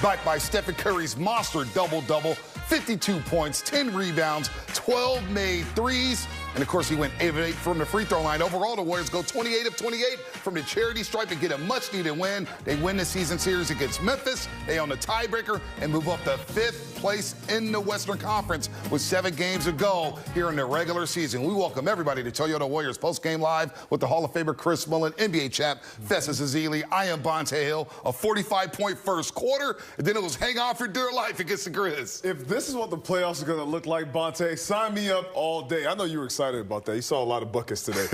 backed by Stephen Curry's monster double-double, 52 points, 10 rebounds, 12 made threes. And, of course, he went 8 of 8 from the free throw line. Overall, the Warriors go 28 of 28 from the charity stripe and get a much-needed win. They win the season series against Memphis. They own the tiebreaker and move up to 5th place in the Western Conference with 7 games to go here in the regular season. We welcome everybody to Toyota Warriors postgame live with the Hall of Famer Chris Mullin, NBA champ Festus Ezeli. I am Bonte Hill. A 45-point first quarter, and then it was hang on for dear life against the Grizz. If this is what the playoffs are going to look like, Bonte, sign me up all day. I know you were excited about that. You saw a lot of buckets today.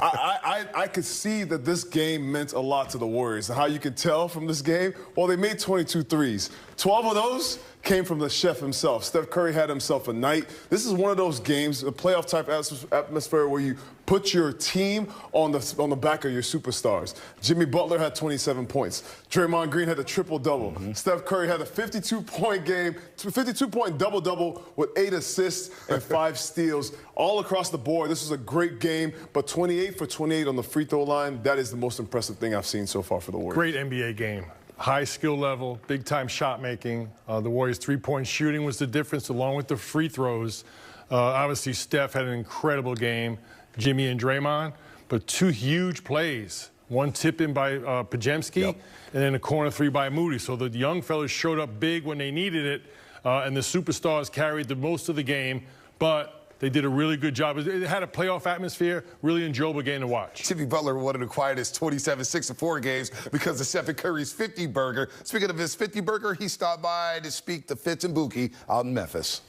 I could see that this game meant a lot to the Warriors. And how you can tell from this game, well, they made 22 threes. 12 of those came from the chef himself. Steph Curry had himself a night. This is one of those games, a playoff-type atmosphere where you put your team on the back of your superstars. Jimmy Butler had 27 points. Draymond Green had a triple-double. Steph Curry had a 52-point game, 52-point double-double with 8 assists and 5 steals all across the board. This was a great game, but 28 for 28 on the free throw line, that is the most impressive thing I've seen so far for the Warriors. Great NBA game. High skill level, big-time shot making. The Warriors' three-point shooting was the difference, along with the free throws. Obviously, Steph had an incredible game, Jimmy and Draymond, but 2 huge plays. One tip-in by Pajemski, and then a corner 3 by Moody. So the young fellas showed up big when they needed it, and the superstars carried the most of the game, but they did a really good job. It had a playoff atmosphere, really enjoyable game to watch. Jimmy Butler wanted to quiet his 27 6-4 games because of Stephen Curry's 50 burger. Speaking of his 50 burger, he stopped by to speak to Fitz and Buki out in Memphis.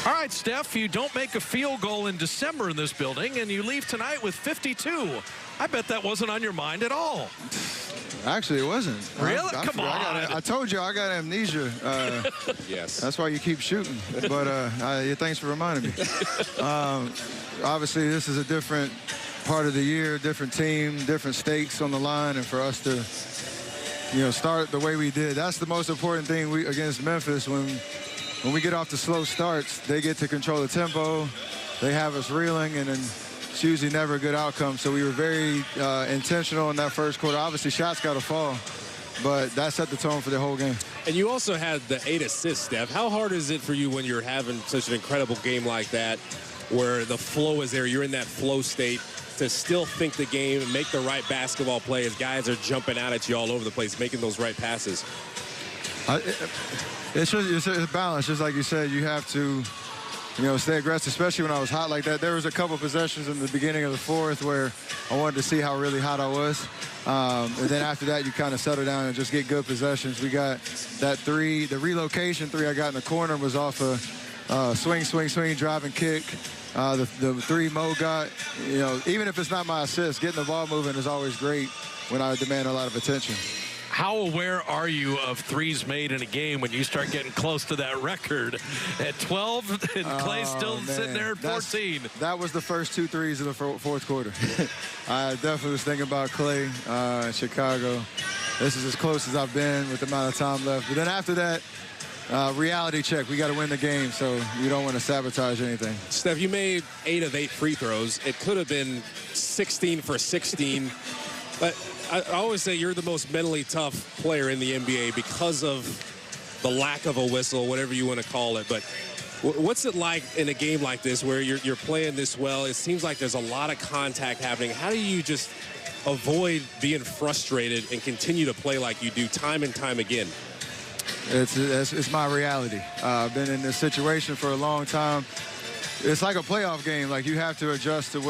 All right, Steph, you don't make a field goal in December in this building, and you leave tonight with 52. I bet that wasn't on your mind at all. Actually, it wasn't. Really? Come on. I told you I got amnesia. Yes. That's why you keep shooting. But thanks for reminding me. Obviously, this is a different part of the year, different team, different stakes on the line, and for us to, start the way we did. That's the most important thing against Memphis. When we get off the slow starts, they get to control the tempo. They have us reeling, and then it's usually never a good outcome. So we were very intentional in that first quarter. Obviously, shots got to fall, but that set the tone for the whole game. And you also had the 8 assists, Steph. How hard is it for you when you're having such an incredible game like that, where the flow is there, you're in that flow state, to still think the game and make the right basketball play as guys are jumping out at you all over the place, making those right passes? It's a balance, just like you said. You have to stay aggressive, especially when I was hot like that. There was a couple possessions in the beginning of the fourth where I wanted to see how really hot I was. And then after that, you kind of settle down and just get good possessions. We got that 3, the relocation 3 I got in the corner was off a swing, drive and kick. The 3 Mo got, even if it's not my assist, getting the ball moving is always great when I demand a lot of attention. How aware are you of threes made in a game when you start getting close to that record at 12 and Clay's still sitting there at 14? That was the first 2 threes of the fourth quarter. I definitely was thinking about Clay in Chicago. This is as close as I've been with the amount of time left. But then after that, reality check. We got to win the game, so you don't want to sabotage anything. Steph, you made 8 of 8 free throws. It could have been 16 for 16. But I always say you're the most mentally tough player in the NBA because of the lack of a whistle, whatever you want to call it. But what's it like in a game like this where you're playing this well? It seems like there's a lot of contact happening. How do you just avoid being frustrated and continue to play like you do time and time again? It's my reality. I've been in this situation for a long time. It's like a playoff game. Like, you have to adjust to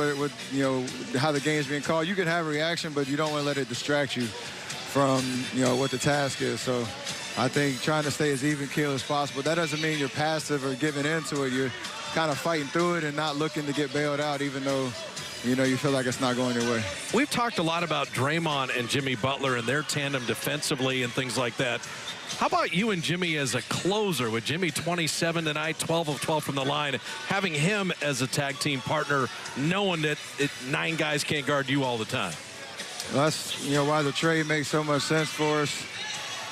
how the game's being called. You can have a reaction, but you don't want to let it distract you from, what the task is. So I think trying to stay as even keel as possible. That doesn't mean you're passive or giving into it. You're kind of fighting through it and not looking to get bailed out, even though, you feel like it's not going your way. We've talked a lot about Draymond and Jimmy Butler and their tandem defensively and things like that. How about you and Jimmy as a closer, with Jimmy 27 tonight, 12 of 12 from the line, having him as a tag team partner, knowing that 9 guys can't guard you all the time? Well, that's, why the trade makes so much sense for us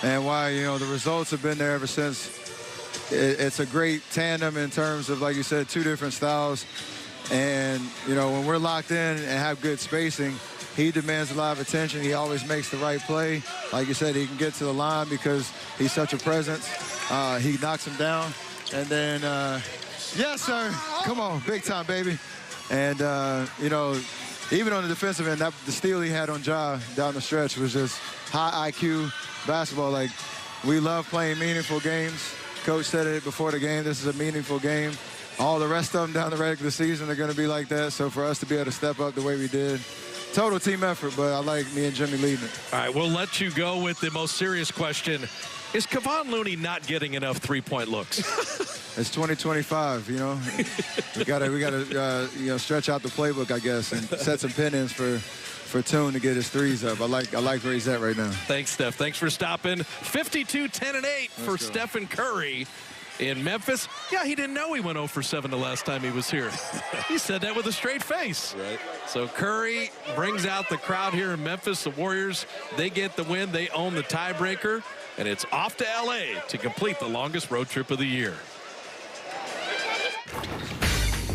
and why, the results have been there ever since. It's a great tandem in terms of, like you said, 2 different styles. And, when we're locked in and have good spacing, he demands a lot of attention. He always makes the right play. Like you said, he can get to the line because he's such a presence. He knocks him down. And then, yes, sir. Come on, big time, baby. And, you know, even on the defensive end, the steal he had on Ja down the stretch was just high IQ basketball. Like, we love playing meaningful games. Coach said it before the game, this is a meaningful game. All the rest of them down the regular season are going to be like that. So for us to be able to step up the way we did, total team effort, but I like me and Jimmy leading it. All right, we'll let you go with the most serious question. Is Kevon Looney not getting enough three-point looks? It's 2025, you know. we gotta you know, stretch out the playbook, I guess, and set some pin-ins for Tune to get his threes up. I like where he's at right now. Thanks, Steph. Thanks for stopping. 52, 10, and 8 for Stephen Curry in Memphis. Yeah, he didn't know he went 0 for 7 the last time he was here. He said that with a straight face. Right. So Curry brings out the crowd here in Memphis. The Warriors, they get the win. They own the tiebreaker. And it's off to L.A. to complete the longest road trip of the year.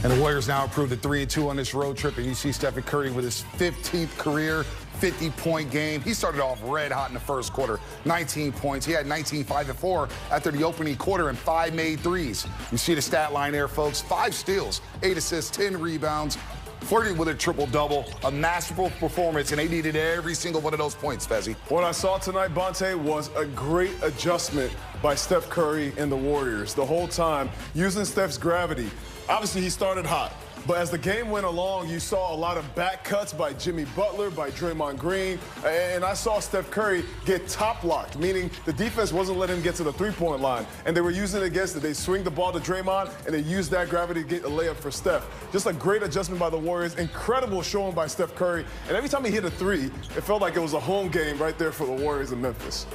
And the Warriors now improved to 3-2 on this road trip. And you see Stephen Curry with his 15th career 50-point game. He started off red hot in the first quarter, 19 points. He had 19, 5 and 4 after the opening quarter and 5 made threes. You see the stat line there, folks. 5 steals, 8 assists, 10 rebounds. Flirting with a triple-double, a masterful performance, and they needed every single one of those points, Fezzi. What I saw tonight, Bonte, was a great adjustment by Steph Curry and the Warriors. The whole time, using Steph's gravity. Obviously, he started hot. But as the game went along, you saw a lot of back cuts by Jimmy Butler, by Draymond Green, and I saw Steph Curry get top-locked, meaning the defense wasn't letting him get to the three-point line, and they were using it against it. They swing the ball to Draymond, and they use that gravity to get a layup for Steph. Just a great adjustment by the Warriors, incredible showing by Steph Curry, and every time he hit a three, it felt like it was a home game right there for the Warriors in Memphis.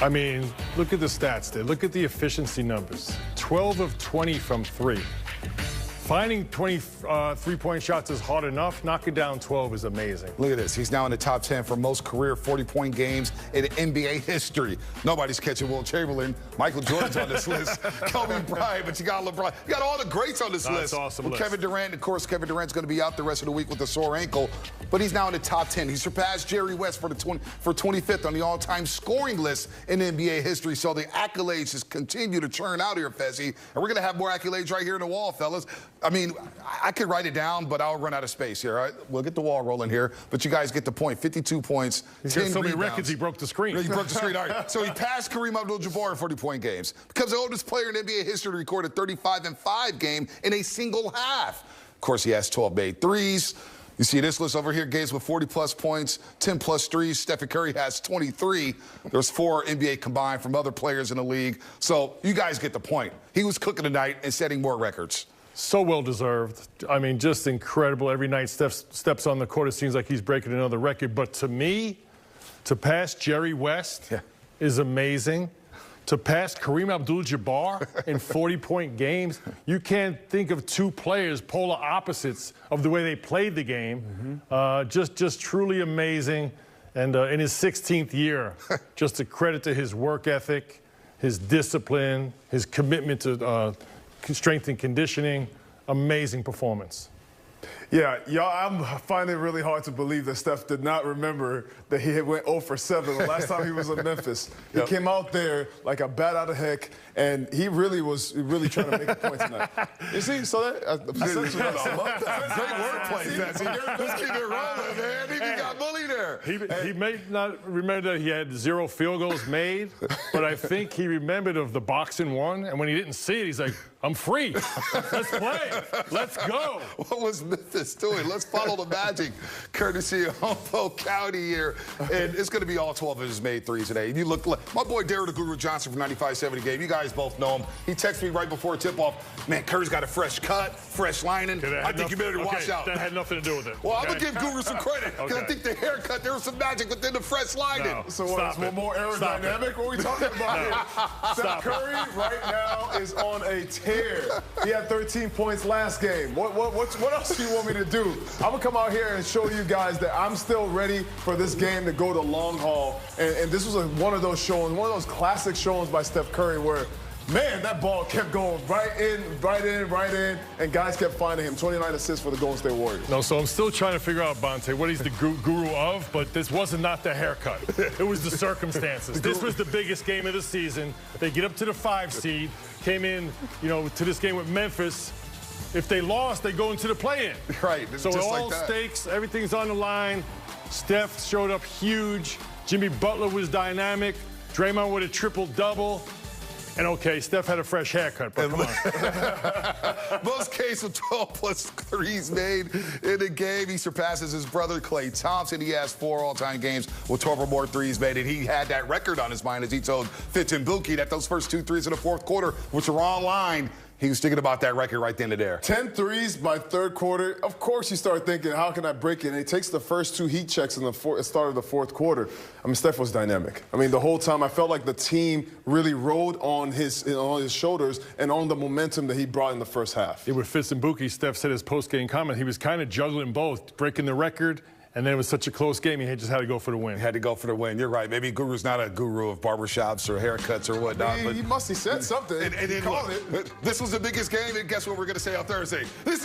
I mean, look at the stats there. Look at the efficiency numbers. 12 of 20 from 3. Finding 20 three-point shots is hard enough. Knocking down 12 is amazing. Look at this. He's now in the top 10 for most career 40-point games in NBA history. Nobody's catching Wilt Chamberlain. Michael Jordan's on this list. Kobe Bryant, but you got LeBron. You got all the greats on this list. That's awesome list. Kevin Durant, of course, Kevin Durant's going to be out the rest of the week with a sore ankle, but he's now in the top 10. He surpassed Jerry West for 25th on the all-time scoring list in NBA history. So the accolades just continue to churn out here, Fezzi. And we're going to have more accolades right here in the wall, fellas. I mean, I could write it down, but I'll run out of space here. All right? We'll get the wall rolling here, but you guys get the point. 52 points, He's 10 got so many rebounds. records, he broke the screen. He broke the screen. All right. So he passed Kareem Abdul-Jabbar in 40-point games. Becomes the oldest player in NBA history to record a 35-5 game in a single half. Of course, he has 12 made threes. You see this list over here, games with 40-plus points, 10-plus threes. Stephen Curry has 23. There's 4 NBA combined from other players in the league. So you guys get the point. He was cooking tonight and setting more records. So well-deserved. I mean, just incredible. Every night Steph steps on the court, it seems like he's breaking another record. But to me, to pass Jerry West is amazing. To pass Kareem Abdul-Jabbar in 40-point games, you can't think of 2 players polar opposites of the way they played the game. Just truly amazing. And in his 16th year, just a credit to his work ethic, his discipline, his commitment to strength and conditioning. Amazing performance. Yeah, y'all, I'm finding it really hard to believe that Steph did not remember that he had went 0 for 7 the last time he was in Memphis. He came out there like a bat out of heck, and he really was trying to make a point tonight. You see, so that great wordplay, Fezzi. Let's keep it rolling, man. He got bullied there. He may not remember that he had 0 field goals made, but I think he remembered of the boxing one, and when he didn't see it, he's like, I'm free. Let's play. Let's go. What was Memphis doing? Let's follow the magic, courtesy of Humboldt County here. And it's going to be all 12 of his made threes today. You look like my boy Darryl the Guru Johnson from 95.7 game. You guys both know him. He texted me right before tip-off. Man, Curry's got a fresh cut, fresh lining. I think you better watch out. That had nothing to do with it. Well, I'm going to give Guru some credit because I think the haircut, there was some magic within the fresh lining. No. So what, is more aerodynamic? What are we talking about here? Steph Curry right now is on a tear. He had 13 points last game. What else do you want me to do? I'm going to come out here and show you guys that I'm still ready for this game to go the long haul. And this was one of those showings, one of those classic showings by Steph Curry where Man, that ball kept going right in, and guys kept finding him. 29 assists for the Golden State Warriors. No, so I'm still trying to figure out, Bonte, what he's the guru of, but this wasn't not the haircut. It was the circumstances. This was the biggest game of the season. They get up to the 5 seed, came in, to this game with Memphis. If they lost, they go into the play-in. Right. So just all like stakes, everything's on the line. Steph showed up huge. Jimmy Butler was dynamic. Draymond with a triple-double. And okay, Steph had a fresh haircut, but come on. Most case of 12+ threes made in a game. He surpasses his brother Klay Thompson. He has 4 all-time games with 12 or more threes made, and he had that record on his mind as he told Fitz and Buki that those first 2 threes in the fourth quarter, which were online, he was thinking about that record right then and there. 10 threes by third quarter. Of course, you start thinking, how can I break it? And he takes the first 2 heat checks in the start of the fourth quarter. I mean, Steph was dynamic. I mean, the whole time I felt like the team really rode on his shoulders and on the momentum that he brought in the first half. Yeah, with Fitz and Buki, Steph said his post-game comment, he was kind of juggling both, breaking the record, and then it was such a close game, he just had to go for the win. He had to go for the win. You're right. Maybe Guru's not a guru of barbershops or haircuts or whatnot. He said something. And he called it. This was the biggest game, and guess what we're going to say on Thursday? This